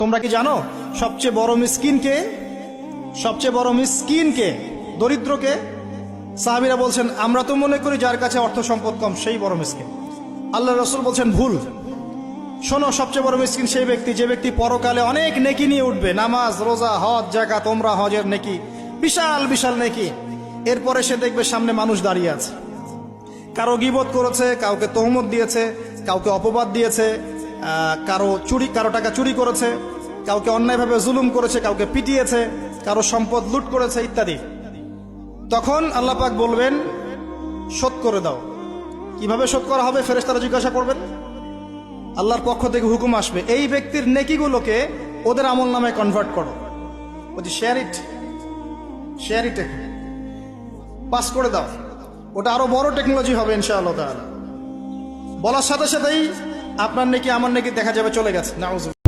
তোমরা কি জানো সবচেয়ে বড় মিসকিন কে? সবচেয়ে বড় মিসকিন কে? দরিদ্র কে? সাহাবীরা বলছেন আমরা তো মনে করি যার কাছে অর্থ সম্পদ কম সেই বড় মিসকিন। আল্লাহ রাসূল বলছেন ভুল। শোনো, সবচেয়ে বড় মিসকিন সেই ব্যক্তি যে ব্যক্তি পরকালে অনেক নেকি নিয়ে উঠবে, নামাজ, রোজা, হজ, যাকাত, ওমরা, হজের নেকি, বিশাল বিশাল নেকি। এরপরে সে দেখবে সামনে মানুষ দাঁড়িয়ে আছে, কারো গীবত করেছে, কাউকে তহমত দিয়েছে, কাউকে অপবাদ দিয়েছে, কারো টাকা চুরি করেছে, কাউকে অন্যায়ভাবে জুলুম করেছে, কাউকে পিটিয়েছে, কারো সম্পদ লুট করেছে ইত্যাদি। তখন আল্লাহ পাক বলবেন শোধ করে দাও। কিভাবে শোধ করা হবে? ফেরেশতারা জিজ্ঞাসা করবেন, আল্লাহর পক্ষ থেকে হুকুম আসবে এই ব্যক্তির নেকিগুলোকে ওদের আমল নামে কনভার্ট করো, বলছি শেয়ার ইট পাস করে দাও। ওটা আরো বড় টেকনোলজি হবে ইনশাআল্লাহ তাআলা। বলার সাথে সাথেই আপনার নেকি আমার নেকি দেখা যাবে চলে গেছে। নাউযুবিল্লাহ।